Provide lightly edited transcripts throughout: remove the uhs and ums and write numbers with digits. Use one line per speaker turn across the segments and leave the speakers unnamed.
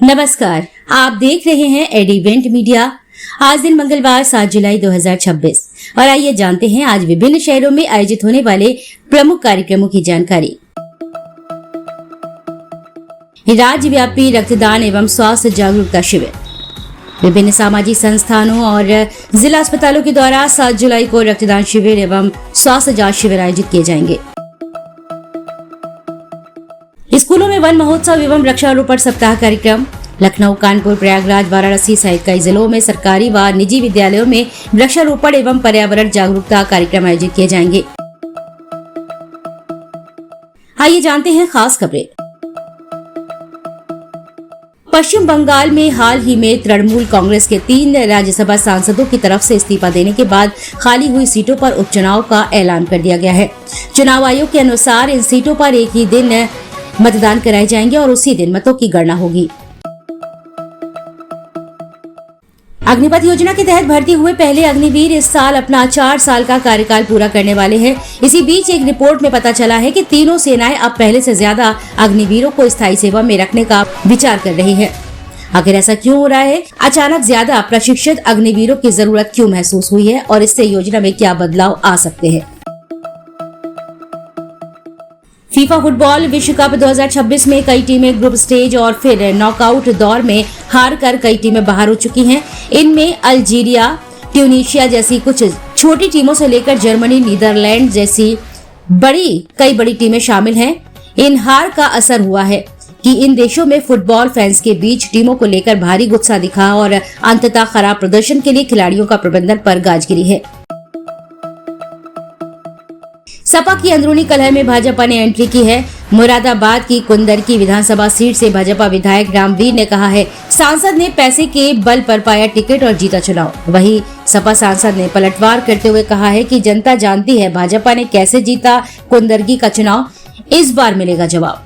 नमस्कार, आप देख रहे हैं एडिवेंट मीडिया। आज दिन मंगलवार 7 जुलाई 2026 और आइए जानते हैं आज विभिन्न शहरों में आयोजित होने वाले प्रमुख कार्यक्रमों की जानकारी। राज्यव्यापी रक्तदान एवं स्वास्थ्य जागरूकता शिविर। विभिन्न सामाजिक संस्थानों और जिला अस्पतालों के द्वारा 7 जुलाई को रक्तदान शिविर एवं स्वास्थ्य जांच शिविर आयोजित किए जाएंगे। स्कूलों में वन महोत्सव एवं वृक्षारोपण सप्ताह कार्यक्रम। लखनऊ, कानपुर, प्रयागराज, वाराणसी सहित कई जिलों में सरकारी व निजी विद्यालयों में वृक्षारोपण एवं पर्यावरण जागरूकता कार्यक्रम आयोजित किए जाएंगे। आइए जानते हैं खास खबरें। पश्चिम बंगाल में हाल ही में तृणमूल कांग्रेस के 3 राज्यसभा सांसदों की तरफ से इस्तीफा देने के बाद खाली हुई सीटों पर उपचुनाव का ऐलान कर दिया गया है। चुनाव आयोग के अनुसार इन सीटों पर एक ही दिन मतदान कराए जाएंगे और उसी दिन मतों की गणना होगी। अग्निपथ योजना के तहत भर्ती हुए पहले अग्निवीर इस साल अपना 4 साल का कार्यकाल पूरा करने वाले हैं। इसी बीच एक रिपोर्ट में पता चला है कि तीनों सेनाएं अब पहले से ज्यादा अग्निवीरों को स्थायी सेवा में रखने का विचार कर रही है। आखिर ऐसा क्यों हो रहा है? अचानक ज्यादा प्रशिक्षित अग्निवीरों की जरूरत क्यों महसूस हुई है और इससे योजना में क्या बदलाव आ सकते हैं? फीफा फुटबॉल विश्व कप 2026 में कई टीमें ग्रुप स्टेज और फिर नॉकआउट दौर में हार कर कई टीमें बाहर हो चुकी हैं। इनमें अल्जीरिया, ट्यूनीशिया जैसी कुछ छोटी टीमों से लेकर जर्मनी, नीदरलैंड जैसी कई बड़ी टीमें शामिल हैं। इन हार का असर हुआ है कि इन देशों में फुटबॉल फैंस के बीच टीमों को लेकर भारी गुस्सा दिखा और अंततः खराब प्रदर्शन के लिए खिलाड़ियों का प्रबंधन पर गाज गिरी है। सपा की अंदरूनी कलह में भाजपा ने एंट्री की है। मुरादाबाद की कुंदरकी विधानसभा सीट से भाजपा विधायक रामवीर ने कहा है, सांसद ने पैसे के बल पर पाया टिकट और जीता चुनाव। वहीं सपा सांसद ने पलटवार करते हुए कहा है कि जनता जानती है भाजपा ने कैसे जीता कुंदरकी का चुनाव, इस बार मिलेगा जवाब।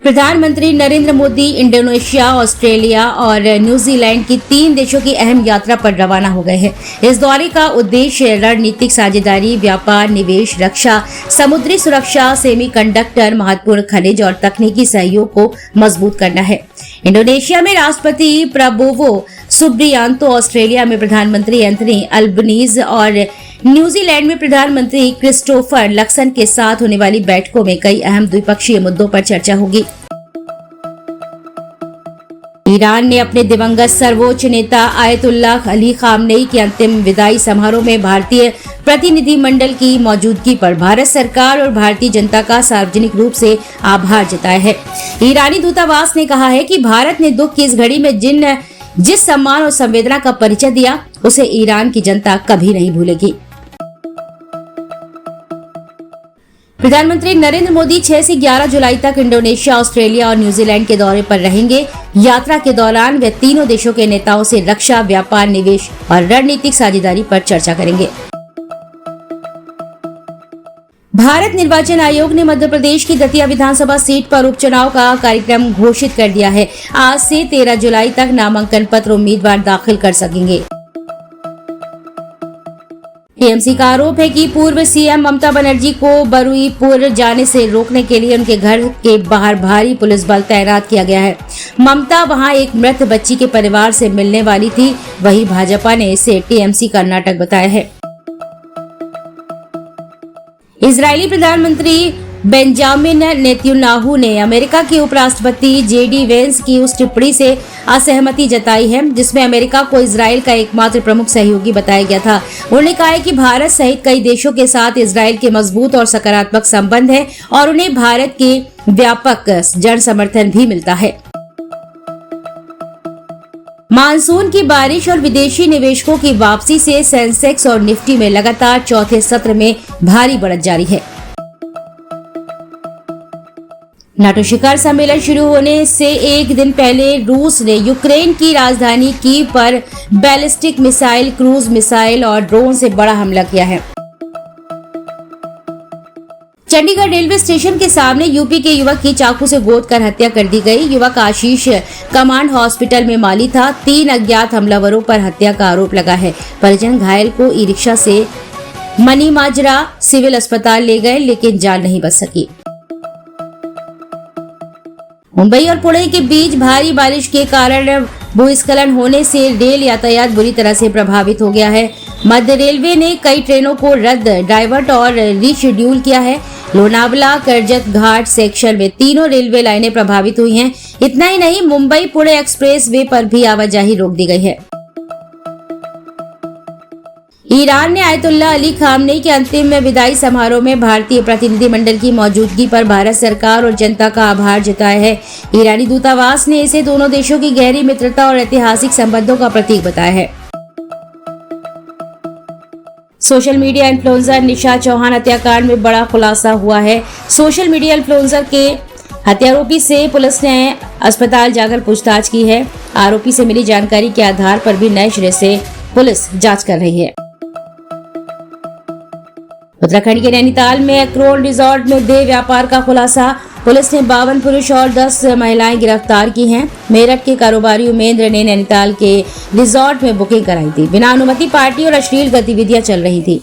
प्रधानमंत्री नरेंद्र मोदी इंडोनेशिया, ऑस्ट्रेलिया और न्यूजीलैंड की 3 देशों की अहम यात्रा पर रवाना हो गए हैं। इस दौरे का उद्देश्य रणनीतिक साझेदारी, व्यापार, निवेश, रक्षा, समुद्री सुरक्षा, सेमीकंडक्टर, महत्वपूर्ण खनिज और तकनीकी सहयोग को मजबूत करना है। इंडोनेशिया में राष्ट्रपति प्रबोवो सुबियांतो, ऑस्ट्रेलिया में प्रधानमंत्री एंथनी अल्बनीज और न्यूजीलैंड में प्रधानमंत्री क्रिस्टोफर लक्सन के साथ होने वाली बैठकों में कई अहम द्विपक्षीय मुद्दों पर चर्चा होगी। ईरान ने अपने दिवंगत सर्वोच्च नेता आयतुल्लाह अली खामनेई के अंतिम विदाई समारोह में भारतीय प्रतिनिधिमंडल की मौजूदगी पर भारत सरकार और भारतीय जनता का सार्वजनिक रूप से आभार जताया है। ईरानी दूतावास ने कहा है कि भारत ने दुख की इस घड़ी में जिस सम्मान और संवेदना का परिचय दिया, उसे ईरान की जनता कभी नहीं भूलेगी। प्रधानमंत्री नरेंद्र मोदी 6 से 11 जुलाई तक इंडोनेशिया, ऑस्ट्रेलिया और न्यूजीलैंड के दौरे पर रहेंगे। यात्रा के दौरान वे तीनों देशों के नेताओं से रक्षा, व्यापार, निवेश और रणनीतिक साझेदारी पर चर्चा करेंगे। भारत निर्वाचन आयोग ने मध्य प्रदेश की दतिया विधानसभा सीट पर उपचुनाव का कार्यक्रम घोषित कर दिया है। आज से 13 जुलाई तक नामांकन पत्र उम्मीदवार दाखिल कर सकेंगे। टीएमसी का आरोप है कि पूर्व सीएम ममता बनर्जी को बरुईपुर जाने से रोकने के लिए उनके घर के बाहर भारी पुलिस बल तैनात किया गया है। ममता वहां एक मृत बच्ची के परिवार से मिलने वाली थी। वहीं भाजपा ने इसे टीएमसी का नाटक बताया है। इजरायली प्रधानमंत्री बेंजामिन नेतन्याहू ने अमेरिका के उपराष्ट्रपति जेडी वेंस की उस टिप्पणी से असहमति जताई है जिसमें अमेरिका को इजरायल का एकमात्र प्रमुख सहयोगी बताया गया था। उन्होंने कहा है कि भारत सहित कई देशों के साथ इजरायल के मजबूत और सकारात्मक संबंध है और उन्हें भारत के व्यापक जन समर्थन भी मिलता है। मानसून की बारिश और विदेशी निवेशकों की वापसी से सेंसेक्स और निफ्टी में लगातार चौथे सत्र में भारी बढ़त जारी है। नाटो शिखर सम्मेलन शुरू होने से एक दिन पहले रूस ने यूक्रेन की राजधानी कीव पर बैलिस्टिक मिसाइल, क्रूज मिसाइल और ड्रोन से बड़ा हमला किया है। चंडीगढ़ रेलवे स्टेशन के सामने यूपी के युवक की चाकू से गोद कर हत्या कर दी गई। युवक आशीष कमांड हॉस्पिटल में माली था। 3 अज्ञात हमलावरों पर हत्या का आरोप लगा है। परिजन घायल को ई रिक्शा से मनीमाजरा सिविल अस्पताल ले गए लेकिन जान नहीं बच सकी। मुंबई और पुणे के बीच भारी बारिश के कारण भूस्खलन होने से रेल यातायात बुरी तरह से प्रभावित हो गया है। मध्य रेलवे ने कई ट्रेनों को रद्द, डाइवर्ट और रीशेड्यूल किया है। लोनावला करजत घाट सेक्शन में तीनों रेलवे लाइनें प्रभावित हुई हैं। इतना ही नहीं, मुंबई पुणे एक्सप्रेस वे पर भी आवाजाही रोक दी गई है। ईरान ने आयतुल्लाह अली खामनेई के अंतिम विदाई समारोह में भारतीय प्रतिनिधिमंडल की मौजूदगी पर भारत सरकार और जनता का आभार जताया है। ईरानी दूतावास ने इसे दोनों देशों की गहरी मित्रता और ऐतिहासिक संबंधों का प्रतीक बताया है। सोशल मीडिया इन्फ्लुएंसर निशा चौहान हत्याकांड में बड़ा खुलासा हुआ है। सोशल मीडिया इन्फ्लुएंसर के हत्यारोपी से पुलिस ने अस्पताल जाकर पूछताछ की है। आरोपी से मिली जानकारी के आधार पर भी नए सिरे से पुलिस जांच कर रही है। उत्तराखंड के नैनीताल में एक्रोल रिजॉर्ट में देह व्यापार का खुलासा। पुलिस ने 52 पुरुष और 10 महिलाएं गिरफ्तार की हैं। मेरठ के कारोबारी उमेंद्र ने नैनीताल के रिजॉर्ट में बुकिंग कराई थी। बिना अनुमति पार्टी और अश्लील गतिविधियां चल रही थी।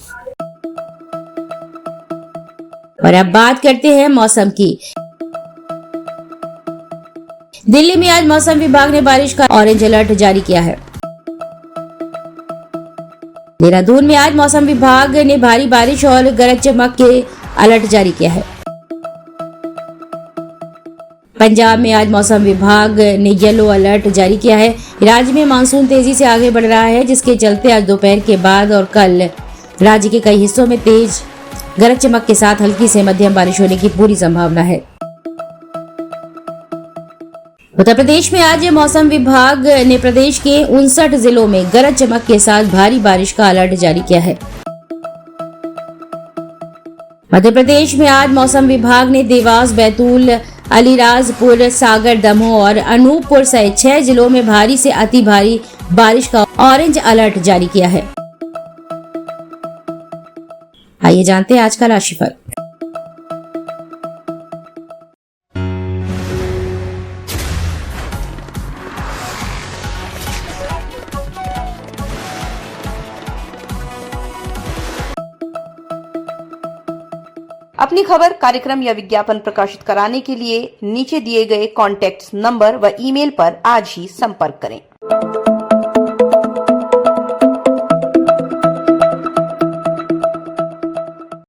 और अब बात करते हैं मौसम की। दिल्ली में आज मौसम विभाग ने बारिश का ऑरेंज अलर्ट जारी किया है। देहरादून में आज मौसम विभाग ने भारी बारिश और गरज चमक के अलर्ट जारी किया है। पंजाब में आज मौसम विभाग ने येलो अलर्ट जारी किया है। राज्य में मानसून तेजी से आगे बढ़ रहा है, जिसके चलते आज दोपहर के बाद और कल राज्य के कई हिस्सों में तेज गरज चमक के साथ हल्की से मध्यम बारिश होने की पूरी संभावना है। उत्तर प्रदेश में आज मौसम विभाग ने प्रदेश के 59 जिलों में गरज चमक के साथ भारी बारिश का अलर्ट जारी किया है। मध्य प्रदेश में आज मौसम विभाग ने देवास, बैतूल, अलीराजपुर, सागर, दमोह और अनूपपुर सहित 6 जिलों में भारी से अति भारी बारिश का ऑरेंज अलर्ट जारी किया है। आइए जानते हैं आज का राशिफल।
अपनी खबर, कार्यक्रम या विज्ञापन प्रकाशित कराने के लिए नीचे दिए गए कॉन्टैक्ट नंबर व ईमेल पर आज ही संपर्क करें।